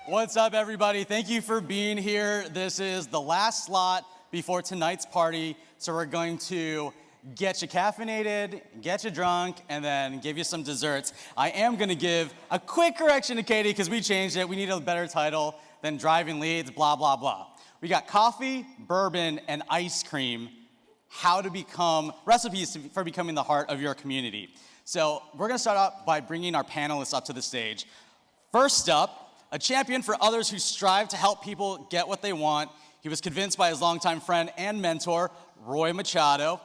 What's up, everybody? Thank you for being here. This is the last slot before tonight's party, so we're going to get you caffeinated, get you drunk, and then give you some desserts. I am going to give a quick correction to Katie because we changed it. We need a better title than Driving Leads, blah, blah, blah. We got coffee, bourbon, and ice cream, recipes for becoming the heart of your community. So we're going to start out by bringing our panelists up to the stage. First up, a champion for others who strive to help people get what they want. He was convinced by his longtime friend and mentor, Roy Machado,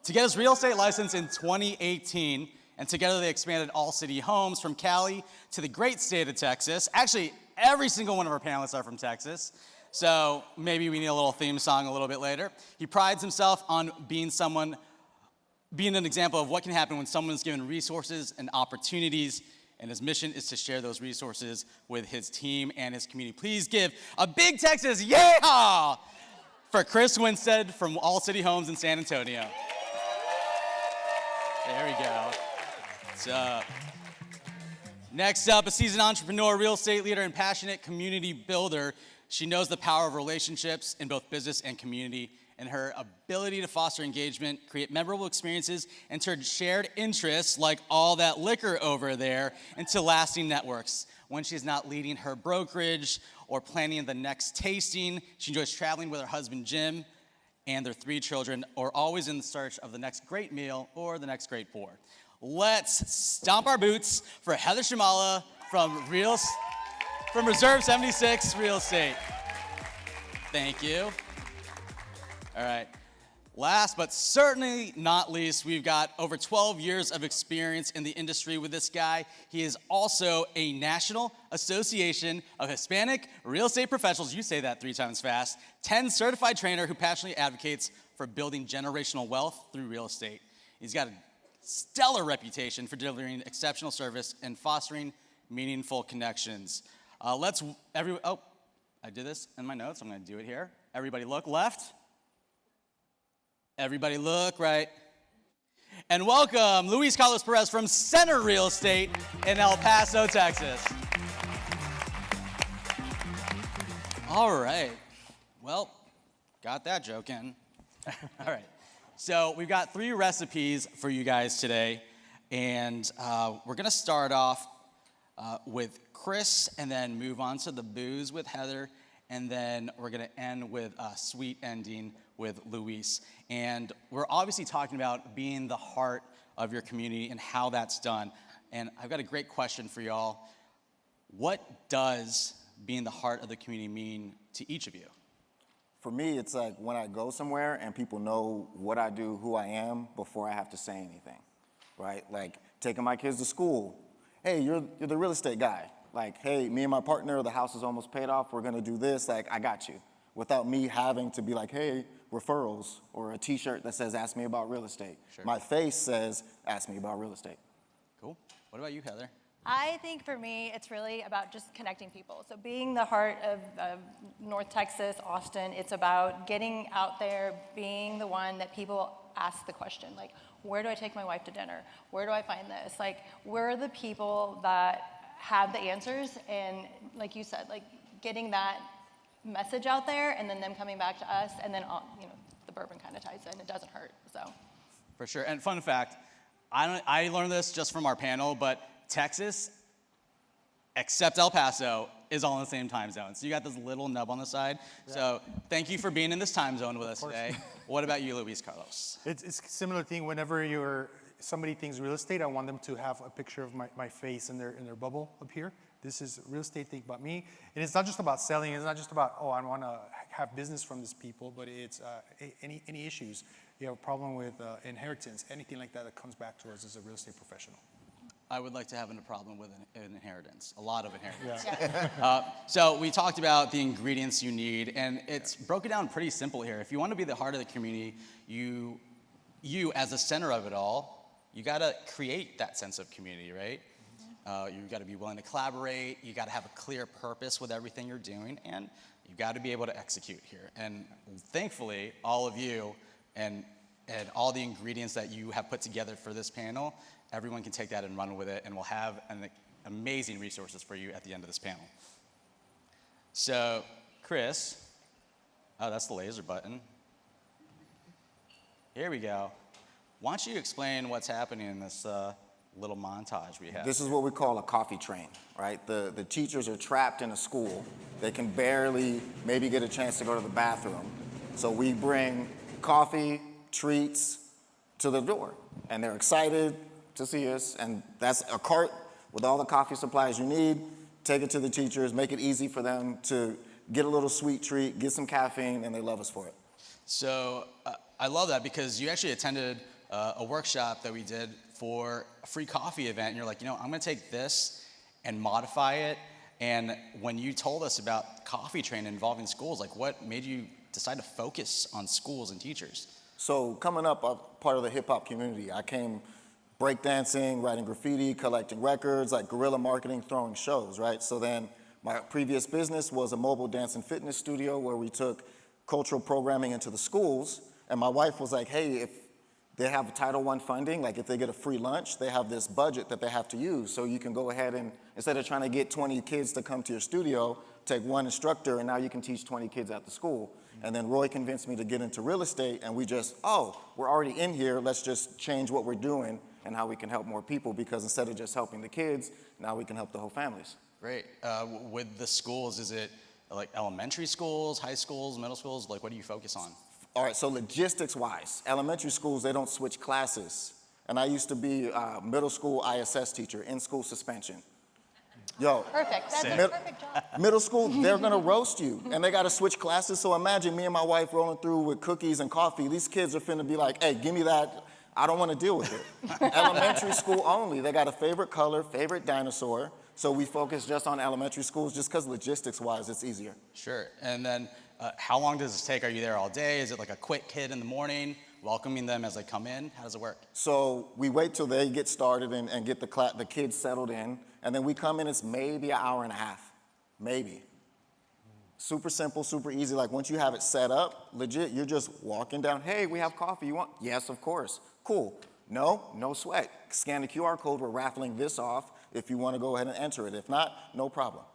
to get his real estate license in 2018, and together they expanded All City Homes from Cali to the great state of Texas. Actually, every single one of our panelists are from Texas, so maybe we need a little theme song a little bit later. He prides himself on being an example of what can happen when someone is given resources and opportunities, and his mission is to share those resources with his team and his community. Please give a big Texas yeah for Chris Winstead from All City Homes in San Antonio. There we go. What's up? Next up, a seasoned entrepreneur, real estate leader, and passionate community builder. She knows the power of relationships in both business and community, and her ability to foster engagement, create memorable experiences, and turn shared interests, like all that liquor over there, into lasting networks. When she's not leading her brokerage or planning the next tasting, she enjoys traveling with her husband, Jim, and their 3 children, or always in search of the next great meal or the next great pour. Let's stomp our boots for Heather Shamala from Reserve 76 Real Estate. Thank you. All right. Last but certainly not least, we've got over 12 years of experience in the industry with this guy. He is also a National Association of Hispanic Real Estate Professionals, you say that 3 times fast, 10 certified trainer who passionately advocates for building generational wealth through real estate. He's got a stellar reputation for delivering exceptional service and fostering meaningful connections. I did this in my notes, I'm gonna do it here. Everybody look left. Everybody look right. And welcome Luis Carlos Perez from Center Real Estate in El Paso, Texas. All right, well, got that joke in. All right, so we've got 3 recipes for you guys today, and we're gonna start off with Chris and then move on to the booze with Heather, and then we're gonna end with a sweet ending with Luis. And we're obviously talking about being the heart of your community and how that's done. And I've got a great question for y'all. What does being the heart of the community mean to each of you? For me, it's like when I go somewhere and people know what I do, who I am, before I have to say anything, right? Like taking my kids to school. Hey, you're the real estate guy. Like, hey, me and my partner, the house is almost paid off. We're gonna do this. Like, I got you. Without me having to be like, hey, referrals, or a t-shirt that says, ask me about real estate. Sure. My face says, ask me about real estate. Cool. What about you, Heather? I think for me, it's really about just connecting people. So being the heart of North Texas, Austin, it's about getting out there, being the one that people ask the question, like, where do I take my wife to dinner? Where do I find this? Like, we're the people that have the answers, and like you said, like getting that message out there, and then them coming back to us, and then the bourbon kind of ties in. It doesn't hurt, so. For sure. And fun fact, I learned this just from our panel, but Texas, except El Paso, is all in the same time zone. So you got this little nub on the side. Yeah. So thank you for being in this time zone with us today. What about you, Luis Carlos? It's a similar thing. Whenever somebody thinks real estate, I want them to have a picture of my face in their bubble up here. This is real estate, think about me. And it's not just about selling, it's not just about, I want to have business from these people, but it's any issues. You have a problem with inheritance, anything like that comes back to us as a real estate professional. I would like to have a problem with an inheritance, a lot of inheritance. Yeah. So we talked about the ingredients you need, and it's broken down pretty simple here. If you want to be the heart of the community, you as the center of it all, you got to create that sense of community, right? You've got to be willing to collaborate. You got to have a clear purpose with everything you're doing, and you got to be able to execute here. And thankfully, all of you and all the ingredients that you have put together for this panel, everyone can take that and run with it, and we'll have amazing resources for you at the end of this panel. So, Chris, oh, that's the laser button. Here we go. Why don't you explain what's happening in this little montage we have? This is what we call a coffee train, right? The teachers are trapped in a school. They can barely maybe get a chance to go to the bathroom. So we bring coffee, treats to the door. And they're excited to see us. And that's a cart with all the coffee supplies you need. Take it to the teachers, make it easy for them to get a little sweet treat, get some caffeine, and they love us for it. So I love that because you actually attended a workshop that we did for a free coffee event. And you're like, I'm going to take this and modify it. And when you told us about coffee train involving schools, like what made you decide to focus on schools and teachers? So coming up, I'm part of the hip hop community. I came breakdancing, writing graffiti, collecting records, like guerrilla marketing, throwing shows, right? So then my previous business was a mobile dance and fitness studio where we took cultural programming into the schools. And my wife was like, hey, if they have Title I funding, like if they get a free lunch, they have this budget that they have to use. So you can go ahead and, instead of trying to get 20 kids to come to your studio, take one instructor and now you can teach 20 kids at the school. And then Roy convinced me to get into real estate and we just, we're already in here, let's just change what we're doing and how we can help more people because instead of just helping the kids, now we can help the whole families. Great. With the schools, is it like elementary schools, high schools, middle schools? Like what do you focus on? All right, so logistics-wise, elementary schools, they don't switch classes. And I used to be a middle school ISS teacher, in-school suspension. Yo. Perfect. That's a perfect job. Middle school, they're gonna roast you. And they gotta switch classes, so imagine me and my wife rolling through with cookies and coffee. These kids are finna be like, hey, give me that. I don't wanna deal with it. Elementary school only, they got a favorite color, favorite dinosaur. So we focus just on elementary schools just because logistics-wise, it's easier. Sure. And then how long does this take? Are you there all day? Is it like a quick hit in the morning, welcoming them as they come in? How does it work? So we wait till they get started and get the kids settled in, and then we come in, it's maybe an hour and a half, maybe. Super simple, super easy. Like once you have it set up, legit, you're just walking down, hey, we have coffee, you want? Yes, of course. Cool. No sweat. Scan the QR code, we're raffling this off if you want to go ahead and enter it. If not, no problem.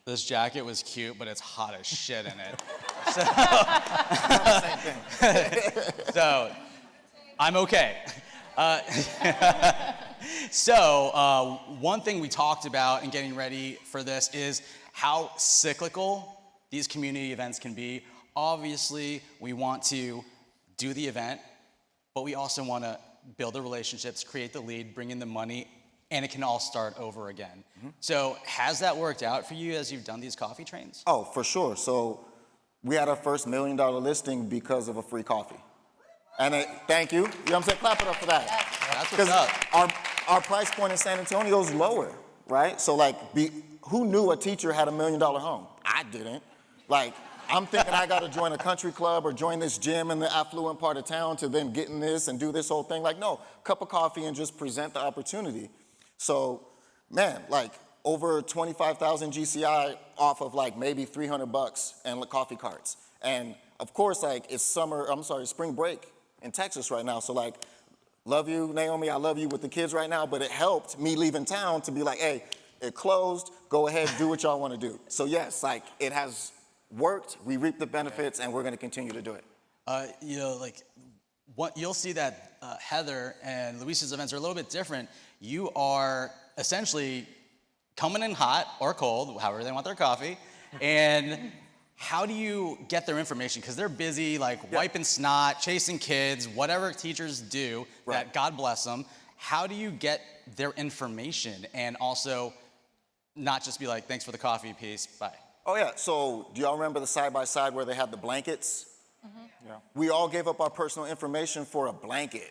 This jacket was cute, but it's hot as shit in it. Same thing. So I'm okay. One thing we talked about in getting ready for this is how cyclical these community events can be. Obviously, we want to do the event, but we also want to build the relationships, create the lead, bring in the money, and it can all start over again. Mm-hmm. So has that worked out for you as you've done these coffee trains? Oh, for sure. So we had our first $1 million listing because of a free coffee. And thank you. You know what I'm saying? Clap it up for that. That's what's up. Our price point in San Antonio is lower, right? So like, who knew a teacher had $1 million home? I didn't. Like, I'm thinking I got to join a country club or join this gym in the affluent part of town to then get in this and do this whole thing. Like, no, cup of coffee and just present the opportunity. So, man, like over 25,000 GCI off of like maybe $300 and coffee carts. And of course, like it's spring break in Texas right now. So like, love you, Naomi, I love you with the kids right now, but it helped me leaving town to be like, hey, it closed, go ahead, do what y'all want to do. So yes, like it has worked, we reap the benefits, and we're going to continue to do it. You'll see that Heather and Luis's events are a little bit different. You are essentially coming in hot or cold, however they want their coffee, and how do you get their information? Because they're busy, wiping snot, chasing kids, whatever teachers do, right. That God bless them. How do you get their information and also not just be like, thanks for the coffee, peace, bye? Oh yeah, so do y'all remember the side-by-side where they had the blankets? Mm-hmm. Yeah. We all gave up our personal information for a blanket.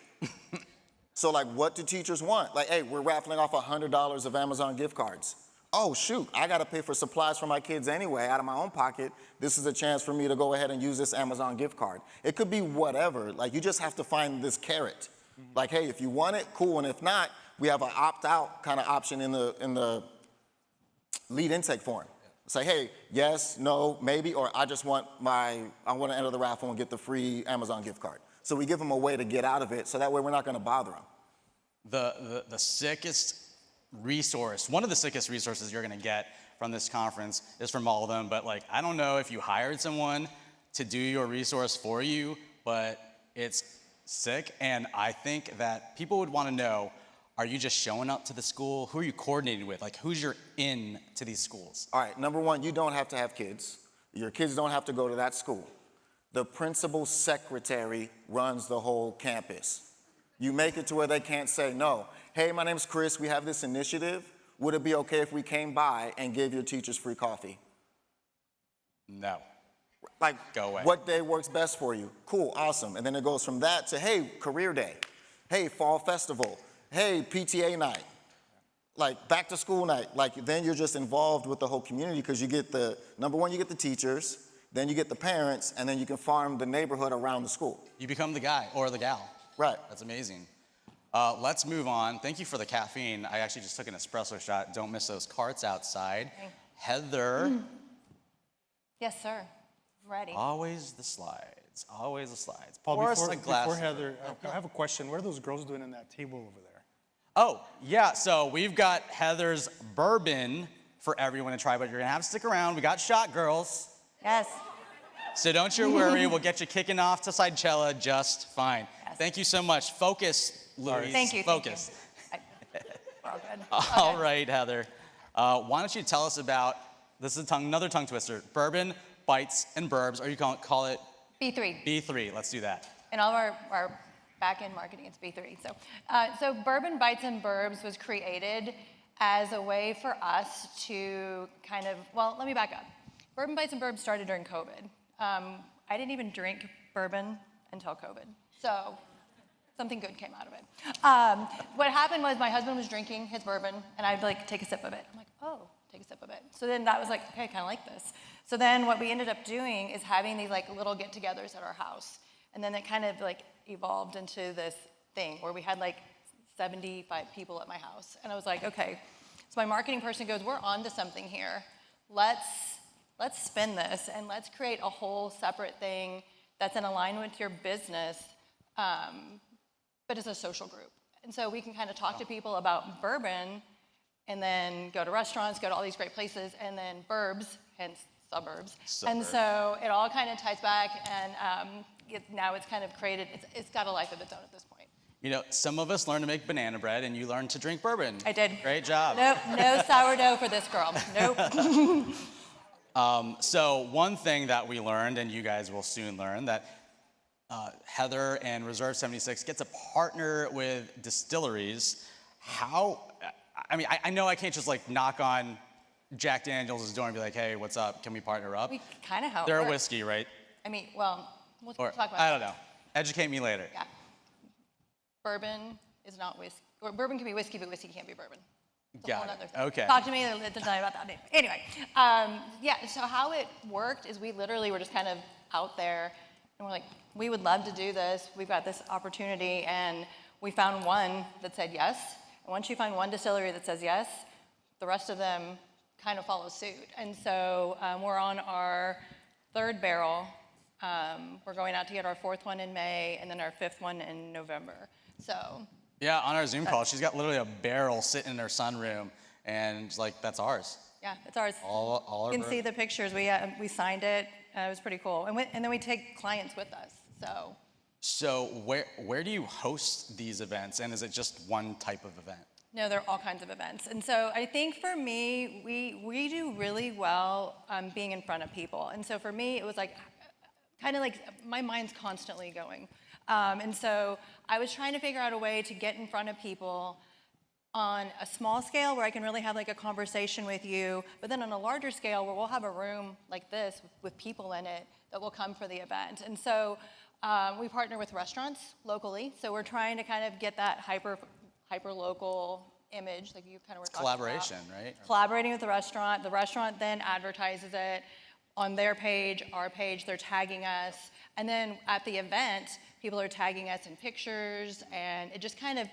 So like, what do teachers want? Like, hey, we're raffling off $100 of Amazon gift cards. Oh shoot, I gotta pay for supplies for my kids anyway out of my own pocket. This is a chance for me to go ahead and use this Amazon gift card. It could be whatever, like you just have to find this carrot. Mm-hmm. Like, hey, if you want it, cool, and if not, we have an opt-out kind of option in the lead intake form. Say, hey, yes, no, maybe, or I want to enter the raffle and get the free Amazon gift card. So we give them a way to get out of it, so that way we're not going to bother them. The sickest resource, one of the sickest resources you're gonna get from this conference is from all of them, but like, I don't know if you hired someone to do your resource for you, but it's sick, and I think that people would wanna know, are you just showing up to the school? Who are you coordinating with? Like, who's your in to these schools? All right, number one, you don't have to have kids. Your kids don't have to go to that school. The principal's secretary runs the whole campus. You make it to where they can't say no. Hey, my name's Chris, we have this initiative. Would it be okay if we came by and gave your teachers free coffee? No. Like, Go away. what day works best for you? Cool, awesome. And then it goes from that to, hey, career day. Hey, fall festival. Hey, PTA night. Like, back to school night. Like, then you're just involved with the whole community because you get number one, you get the teachers, then you get the parents, and then you can farm the neighborhood around the school. You become the guy or the gal. Right. That's amazing. Let's move on. Thank you for the caffeine. I actually just took an espresso shot. Don't miss those carts outside. Okay. Heather, Yes, sir. Ready. always the slides. Always the slides. Paul, Pour us before, a glass. before Heather, I have a question. What are those girls doing in that table over there? Oh, yeah, so we've got Heather's bourbon for everyone to try, but you're gonna have to stick around. We got shot girls. Yes. So don't you worry, we'll get you kicking off to Sidechella just fine. Yes. Thank you so much. Focus, Louise. Thank you. Focus. We're all good. All right, Heather. Why don't you tell us about, this is another tongue twister, bourbon, bites, and burbs, or you call it B3. B3. Let's do that. In all of our back-end marketing, it's B3. So Bourbon Bites and Burbs was created as a way for us to kind of, well, let me back up. Bourbon Bites and Burbs started during COVID. I didn't even drink bourbon until COVID. So something good came out of it. What happened was my husband was drinking his bourbon, and I'd like take a sip of it. I'm like, oh, take a sip of it. So then that was like, okay, I kind of like this. So then what we ended up doing is having these like little get-togethers at our house. And then it kind of like evolved into this thing where we had like 75 people at my house. And I was like, okay. So my marketing person goes, we're on to something here. Let's spin this and let's create a whole separate thing that's in alignment with your business, but it's a social group. And so we can kind of talk to people about bourbon and then go to restaurants, go to all these great places, and then burbs, hence suburbs. And so it all kind of ties back, and now it's kind of created, it's got a life of its own at this point. You know, some of us learn to make banana bread, and you learned to drink bourbon. I did. Great job. Nope, no sourdough for this girl. Nope. So one thing that we learned, and you guys will soon learn, that Heather and Reserve 76 get to partner with distilleries. I know I can't just like knock on Jack Daniels' door and be like, hey, what's up? Can we partner up? We kind of how it They're a works. whiskey, right? I mean, well, we'll Or, talk about I don't know. Educate me later. Yeah. Bourbon is not whiskey. Or bourbon can be whiskey, but whiskey can't be bourbon. It's a whole Got it. other thing. Okay. Talk to me at the time about that. Anyway, yeah, so how it worked is we literally were just kind of out there, and we're like, we would love to do this. We've got this opportunity, and we found one that said yes. And once you find one distillery that says yes, the rest of them kind of follow suit. And so we're on our third barrel. We're going out to get our fourth one in May, and then our fifth one in November. So Yeah, on our Zoom call, she's got literally a barrel sitting in her sunroom, and like, that's ours. yeah, it's ours. All our You can see the pictures. We signed it. It was pretty cool. And then we take clients with us. So where do you host these events, and is it just one type of event? No, there are all kinds of events. And so I think for me, we do really well being in front of people. And so for me, it was like, kind of like my mind's constantly going. And so I was trying to figure out a way to get in front of people on a small scale where I can really have like a conversation with you, but then on a larger scale where we'll have a room like this with people in it that will come for the event. And so we partner with restaurants locally. So we're trying to kind of get that hyper local image like you kind of were talking Collaboration, about. right? Collaborating with the restaurant. The restaurant then advertises it on their page, our page, they're tagging us. And then at the event, people are tagging us in pictures, and it just kind of,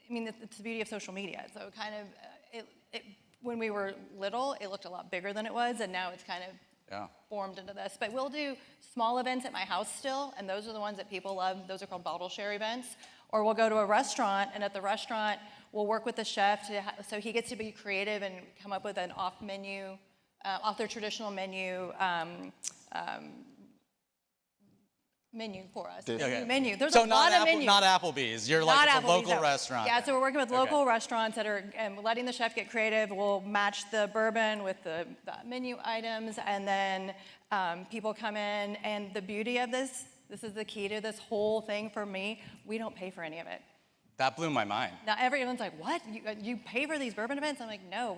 I mean, it's the beauty of social media. So kind of, when we were little, it looked a lot bigger than it was, and now it's kind of formed into this. But we'll do small events at my house still, and those are the ones that people love. Those are called bottle share events. Or we'll go to a restaurant, and at the restaurant, we'll work with the chef so he gets to be creative and come up with an off their traditional menu menu for us. Okay. Menu. There's So a lot of menus. Not Applebee's. You're Not like a Applebee's, local no. restaurant. Yeah, so we're working with local restaurants that are letting the chef get creative. We'll match the bourbon with the menu items, and then people come in. And the beauty of this is the key to this whole thing for me, we don't pay for any of it. That blew my mind. Now everyone's like, what? You pay for these bourbon events? I'm like, no,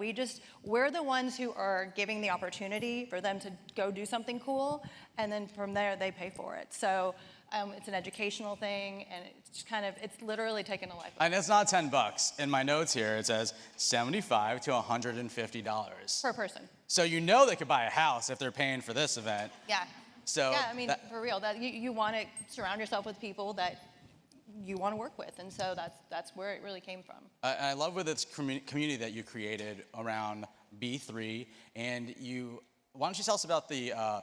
we're the ones who are giving the opportunity for them to go do something cool, and then from there they pay for it. So it's an educational thing, and it's literally taken a life. And it's not $10. In my notes here, it says $75 to $150 Per person. So they could buy a house if they're paying for this event. Yeah. So yeah, I mean, for real, that you want to surround yourself with people that you want to work with, and so that's where it really came from. I love with this community that you created around B3, and why don't you tell us about the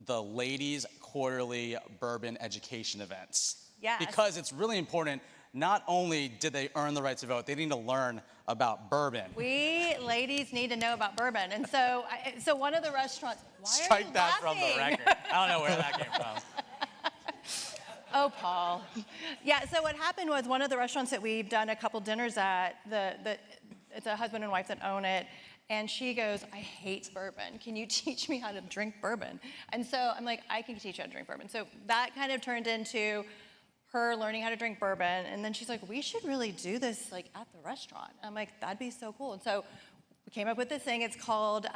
ladies' quarterly bourbon education events? Yes. Because it's really important. Not only did they earn the right to vote, they need to learn about bourbon. We ladies need to know about bourbon, and so one of the restaurants. Why are Strike you that laughing? from the record. I don't know where that came from. Oh, Paul. Yeah, so what happened was one of the restaurants that we've done a couple dinners at, it's a husband and wife that own it, and she goes, I hate bourbon. Can you teach me how to drink bourbon? And so I'm like, I can teach you how to drink bourbon. So that kind of turned into her learning how to drink bourbon, and then she's like, we should really do this like at the restaurant. I'm like, that'd be so cool. And so we came up with this thing. It's called,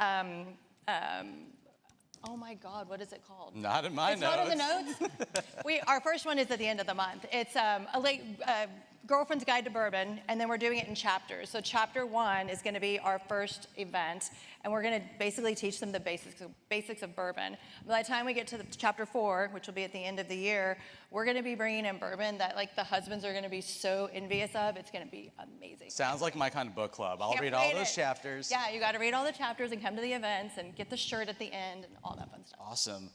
oh my God, what is it called? Not in my it's notes. Not in the notes. Our first one is at the end of the month. It's a girlfriend's guide to bourbon, and then we're doing it in chapters. So chapter 1 is going to be our first event, and we're going to basically teach them the basics of bourbon. By the time we get to chapter 4, which will be at the end of the year, we're going to be bringing in bourbon that like the husbands are going to be so envious of. It's going to be amazing. Sounds like my kind of book club. I'll Can't read all wait those chapters. Yeah, you got to read all the chapters and come to the events and get the shirt at the end and all that fun stuff. Awesome.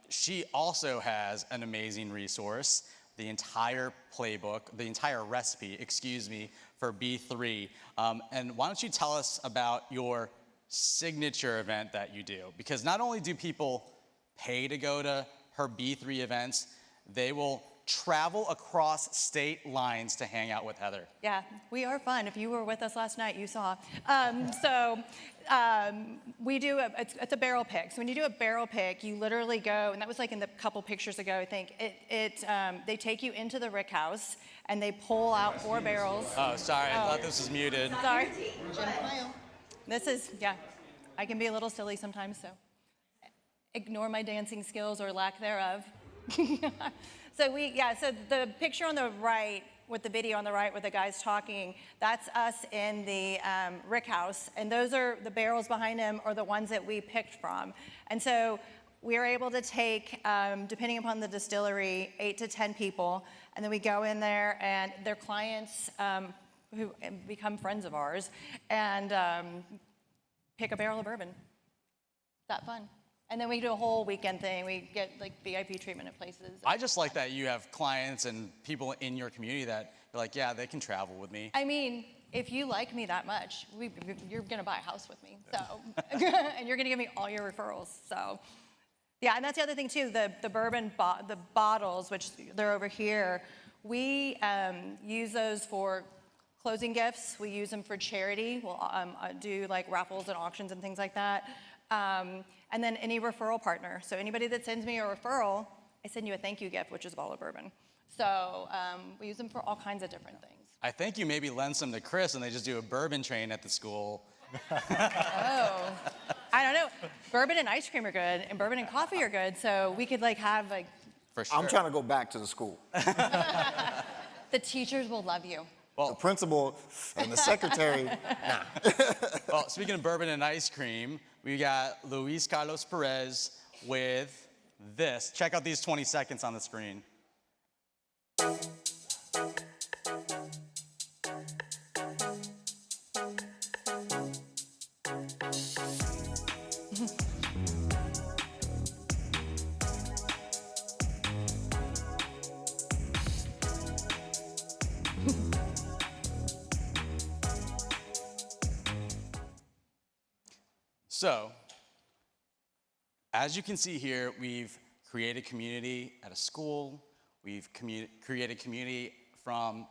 She also has an amazing resource, the entire playbook, the entire recipe, for B3. And why don't you tell us about your signature event that you do? Because not only do people pay to go to her B3 events, they will travel across state lines to hang out with Heather. Yeah, we are fun. If you were with us last night, you saw. We do, it's a barrel pick. So when you do a barrel pick, you literally go, and that was like in the couple pictures ago, I think, they take you into the rick house, and they pull out 4 barrels. Oh, sorry, I thought this was muted. Sorry. This is, yeah, I can be a little silly sometimes, so ignore my dancing skills or lack thereof. So the picture on the right with the video on the right with the guys talking, that's us in the rick house, and those are the barrels behind them are the ones that we picked from. And so we are able to take, depending upon the distillery, 8 to 10 people, and then we go in there and their clients who become friends of ours and pick a barrel of bourbon. That fun. And then we do a whole weekend thing. We get like VIP treatment at places. I just like that you have clients and people in your community that you're like, yeah, they can travel with me. I mean, if you like me that much, you're gonna buy a house with me. So, and you're gonna give me all your referrals. So, yeah, and that's the other thing too. The bourbon the bottles, which they're over here, we use those for closing gifts. We use them for charity. We'll do like raffles and auctions and things like that. And then any referral partner. So anybody that sends me a referral, I send you a thank you gift, which is a bottle of bourbon. So we use them for all kinds of different things. I think you maybe lend some to Chris and they just do a bourbon train at the school. Oh, I don't know. Bourbon and ice cream are good, and bourbon and coffee are good. So we could like have like. For sure. I'm trying to go back to the school. The teachers will love you. Well, the principal and the secretary, nah. Well, speaking of bourbon and ice cream, we got Luis Carlos Perez with this. Check out these 20 seconds on the screen. So, as you can see here, we've created community at a school. We've created community from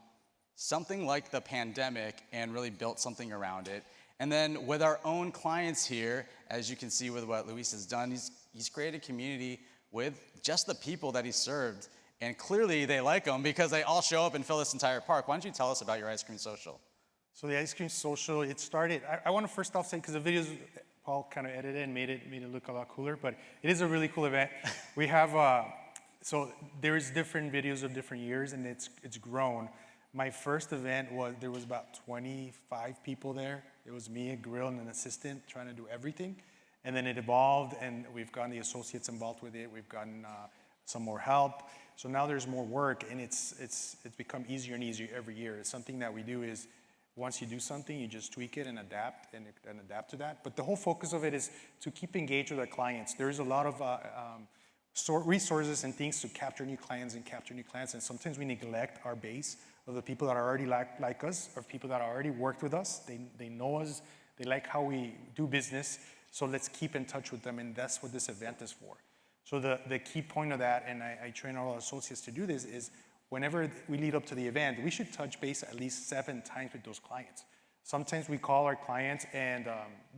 something like the pandemic and really built something around it. And then with our own clients here, as you can see with what Luis has done, he's created community with just the people that he served. And clearly they like him because they all show up and fill this entire park. Why don't you tell us about your ice cream social? So the ice cream social, it started, I want to first off say, because the videos, Paul kind of edited and made it look a lot cooler, but it is a really cool event. We have, so there's different videos of different years, and it's grown. My first event there was about 25 people there. It was me, a grill, and an assistant trying to do everything. And then it evolved, and we've gotten the associates involved with it. We've gotten some more help. So now there's more work, and it's become easier and easier every year. It's something that we do is, once you do something, you just tweak it and adapt to that. But the whole focus of it is to keep engaged with our clients. There's a lot of resources and things to capture new clients, and sometimes we neglect our base of the people that are already like us, or people that are already worked with us. They know us, they like how we do business, so let's keep in touch with them, and that's what this event is for. So the key point of that, and I train all our associates to do this, is whenever we lead up to the event, we should touch base at least 7 times with those clients. Sometimes we call our clients, and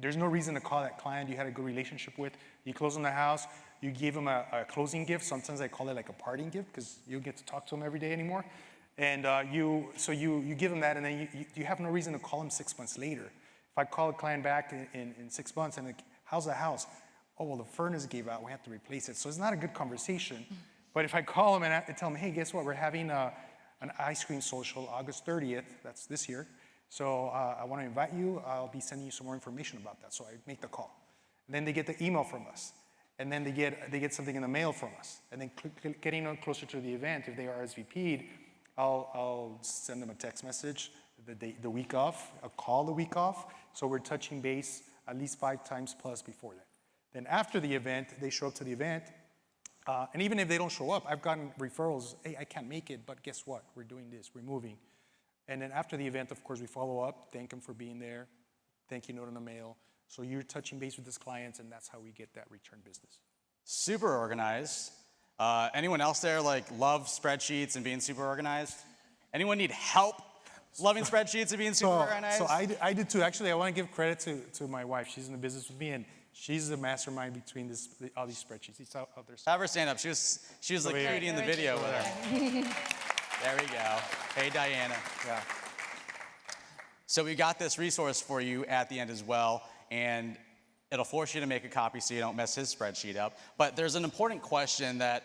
there's no reason to call that client you had a good relationship with. You close on the house, you give them a closing gift. Sometimes I call it like a parting gift, because you get to talk to them every day anymore. And you give them that, and then you have no reason to call them 6 months later. If I call a client back in 6 months, and like, how's the house? Oh, well, the furnace gave out, we have to replace it. So it's not a good conversation. But if I call them and I tell them, hey, guess what? We're having an ice cream social August 30th, that's this year. So I want to invite you. I'll be sending you some more information about that. So I make the call. And then they get the email from us. And then they get something in the mail from us. And then getting closer to the event, if they are RSVP'd, I'll send them a text message the week off, a call the week off. So we're touching base at least 5 times plus before that. Then after the event, they show up to the event. And even if they don't show up, I've gotten referrals. Hey, I can't make it, but guess what? We're doing this, we're moving. And then after the event, of course, we follow up, thank them for being there, thank you note in the mail. So you're touching base with these clients, and that's how we get that return business. Super organized. Anyone else there love spreadsheets and being super organized? Anyone need help loving spreadsheets and being super organized? So I do too. Actually, I want to give credit to my wife. She's in the business with me, and she's the mastermind between all these spreadsheets. It's out there. Have her stand up. She was like cutie in the video with her. There we go. Hey, Diana. Yeah. So we got this resource for you at the end as well, and it'll force you to make a copy so you don't mess his spreadsheet up. But there's an important question that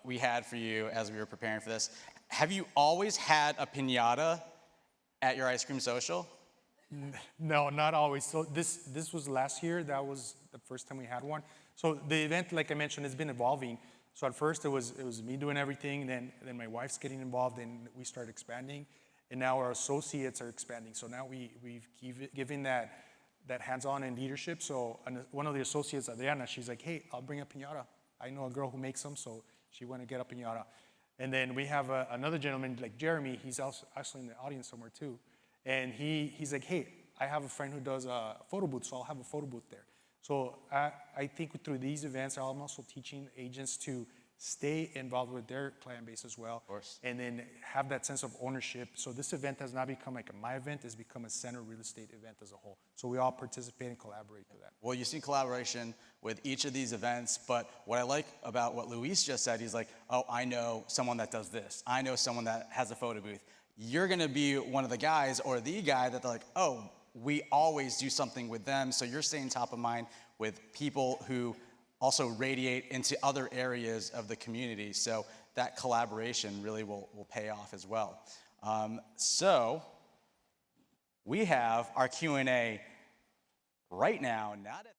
we had for you as we were preparing for this. Have you always had a piñata at your ice cream social? No, not always. So this was last year. That was the first time we had one. So the event, like I mentioned, has been evolving. So at first it was me doing everything, then my wife's getting involved, and we started expanding, and now our associates are expanding. So now we've given that hands-on and leadership. So one of the associates, Adriana, she's like, hey, I'll bring a piñata. I know a girl who makes them, so she went to get a piñata. And then we have another gentleman like Jeremy. He's also actually in the audience somewhere too. And he's like, hey, I have a friend who does a photo booth, so I'll have a photo booth there. So I think through these events, I'm also teaching agents to stay involved with their client base as well. Of course. And then have that sense of ownership. So this event has not become like my event, it's become a center real estate event as a whole. So we all participate and collaborate to that. Well, you see collaboration with each of these events, but what I like about what Luis just said, he's like, oh, I know someone that does this. I know someone that has a photo booth. You're gonna be one of the guys or the guy that they're like, oh, we always do something with them, so you're staying top of mind with people who also radiate into other areas of the community. So that collaboration really will pay off as well. So we have our Q&A right now, not at